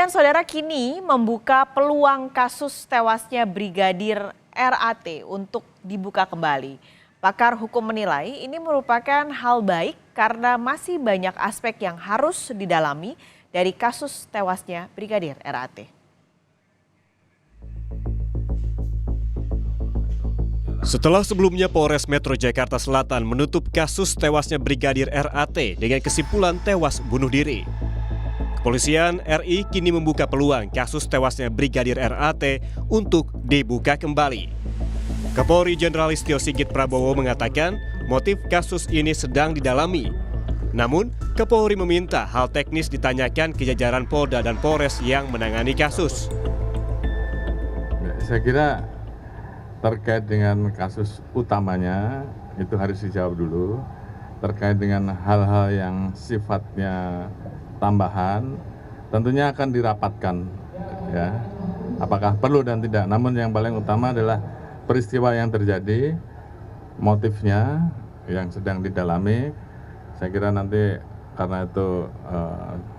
Kepolisian saudara kini membuka peluang kasus tewasnya Brigadir RAT untuk dibuka kembali. Pakar hukum menilai ini merupakan hal baik karena masih banyak aspek yang harus didalami dari kasus tewasnya Brigadir RAT. Setelah sebelumnya Polres Metro Jakarta Selatan menutup kasus tewasnya Brigadir RAT dengan kesimpulan tewas bunuh diri. Kepolisian RI kini membuka peluang kasus tewasnya Brigadir RAT untuk dibuka kembali. Kapolri Jenderal Listio Sigit Prabowo mengatakan motif kasus ini sedang didalami. Namun, Kapolri meminta hal teknis ditanyakan ke jajaran Polda dan Polres yang menangani kasus. Saya kira terkait dengan kasus utamanya itu harus dijawab dulu. Terkait dengan hal-hal yang sifatnya tambahan tentunya akan dirapatkan, ya, apakah perlu dan tidak. Namun yang paling utama adalah peristiwa yang terjadi, motifnya yang sedang didalami. Saya kira nanti karena itu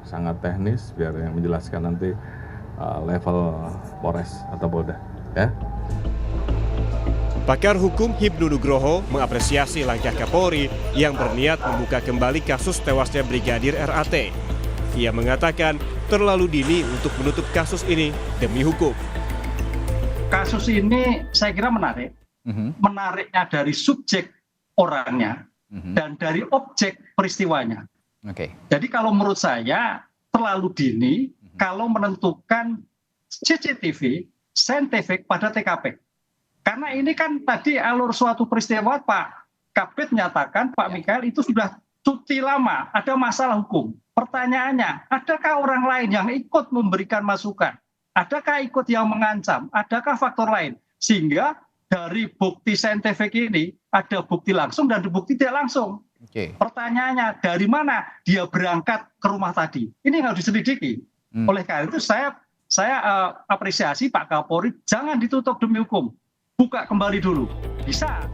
sangat teknis, biar yang menjelaskan nanti level Polres atau Polda, ya. Pakar hukum Hibnu Nugroho mengapresiasi langkah Kapolri yang berniat membuka kembali kasus tewasnya Brigadir RAT. Ia mengatakan terlalu dini untuk menutup kasus ini demi hukum. Kasus ini saya kira menarik. Menariknya dari subjek orangnya dan dari objek peristiwanya. Jadi kalau menurut saya terlalu dini kalau menentukan CCTV saintifik pada TKP. Karena ini kan tadi alur suatu peristiwa Pak Kabit menyatakan Pak Mikael itu sudah cuti lama, ada masalah hukum. Pertanyaannya, adakah orang lain yang ikut memberikan masukan? Adakah ikut yang mengancam? Adakah faktor lain? Sehingga dari bukti saintifik ini ada bukti langsung dan bukti tidak langsung. Pertanyaannya, dari mana dia berangkat ke rumah tadi? Ini yang harus diselidiki. Oleh karena itu saya apresiasi Pak Kapolri, jangan ditutup demi hukum. Buka kembali dulu. Bisa.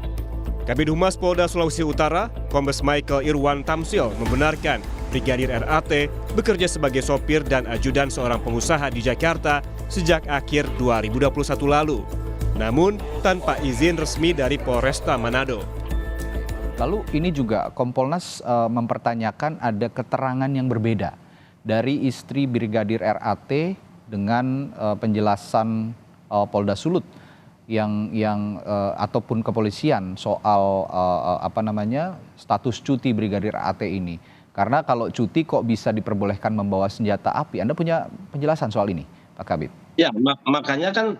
Kabid Humas Polda Sulawesi Utara, Kombes Michael Irwan Tamsil membenarkan Brigadir RAT bekerja sebagai sopir dan ajudan seorang pengusaha di Jakarta sejak akhir 2021 lalu. Namun tanpa izin resmi dari Polresta Manado. Lalu ini juga Kompolnas mempertanyakan ada keterangan yang berbeda dari istri Brigadir RAT dengan penjelasan Polda Sulut yang ataupun kepolisian soal status cuti Brigadir RAT ini. Karena kalau cuti kok bisa diperbolehkan membawa senjata api? Anda punya penjelasan soal ini, Pak Kabid? Ya, makanya kan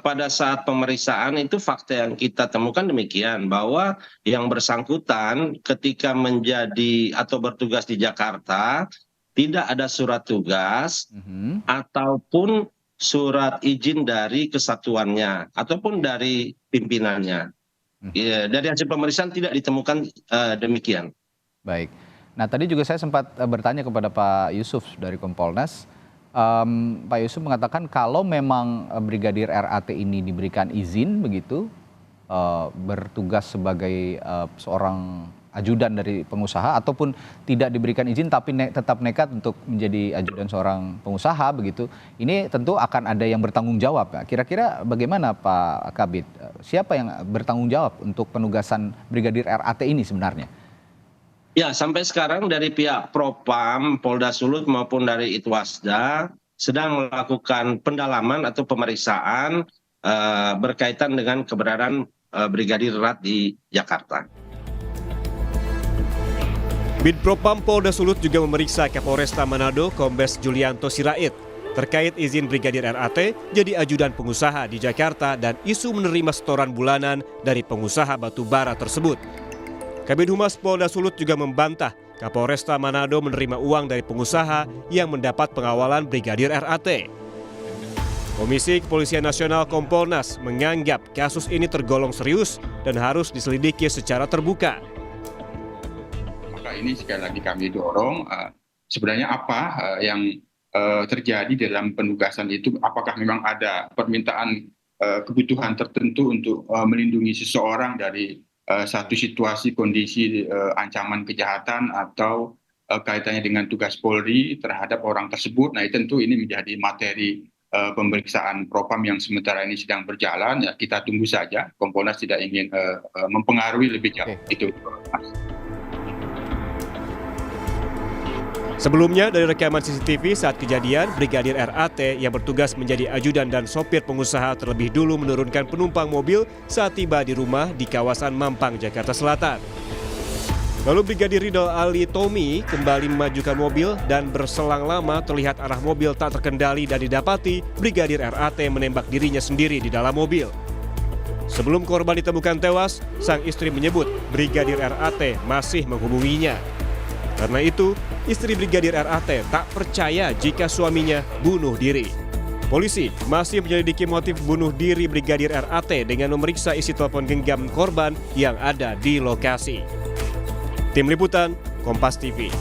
pada saat pemeriksaan itu fakta yang kita temukan demikian, bahwa yang bersangkutan ketika menjadi atau bertugas di Jakarta tidak ada surat tugas ataupun surat izin dari kesatuannya ataupun dari pimpinannya. Dari hasil pemeriksaan tidak ditemukan demikian. Baik. Nah tadi juga saya sempat bertanya kepada Pak Yusuf dari Kompolnas. Pak Yusuf mengatakan kalau memang Brigadir RAT ini diberikan izin begitu bertugas sebagai seorang ajudan dari pengusaha ataupun tidak diberikan izin tapi tetap nekat untuk menjadi ajudan seorang pengusaha begitu, ini tentu akan ada yang bertanggung jawab. Kira-kira bagaimana Pak Kabid? Siapa yang bertanggung jawab untuk penugasan Brigadir RAT ini sebenarnya? Ya, sampai sekarang dari pihak Propam, Polda Sulut maupun dari Itwasda sedang melakukan pendalaman atau pemeriksaan berkaitan dengan keberadaan Brigadir RAT di Jakarta. Bidpropam Polda Sulut juga memeriksa Kapolresta Manado Kombes Julianto Sirait terkait izin Brigadir RAT jadi ajudan pengusaha di Jakarta dan isu menerima setoran bulanan dari pengusaha batu bara tersebut. Kabid Humas Polda Sulut juga membantah Kapolresta Manado menerima uang dari pengusaha yang mendapat pengawalan Brigadir RAT. Komisi Kepolisian Nasional Kompolnas menganggap kasus ini tergolong serius dan harus diselidiki secara terbuka. Ini sekali lagi kami dorong sebenarnya apa yang terjadi dalam penugasan itu, apakah memang ada permintaan kebutuhan tertentu untuk melindungi seseorang dari satu situasi kondisi ancaman kejahatan atau kaitannya dengan tugas Polri terhadap orang tersebut. Nah, tentu ini menjadi materi pemeriksaan Propam yang sementara ini sedang berjalan. Ya, kita tunggu saja. Kompolnas tidak ingin mempengaruhi lebih jauh. Itu, Mas. Sebelumnya dari rekaman CCTV saat kejadian, Brigadir RAT yang bertugas menjadi ajudan dan sopir pengusaha terlebih dulu menurunkan penumpang mobil saat tiba di rumah di kawasan Mampang, Jakarta Selatan. Lalu Brigadir Ridal Ali Tommy kembali memajukan mobil dan berselang lama terlihat arah mobil tak terkendali dan didapati Brigadir RAT menembak dirinya sendiri di dalam mobil. Sebelum korban ditemukan tewas, sang istri menyebut Brigadir RAT masih menghubunginya. Karena itu, istri Brigadir RAT tak percaya jika suaminya bunuh diri. Polisi masih menyelidiki motif bunuh diri Brigadir RAT dengan memeriksa isi telepon genggam korban yang ada di lokasi. Tim Liputan, Kompas TV.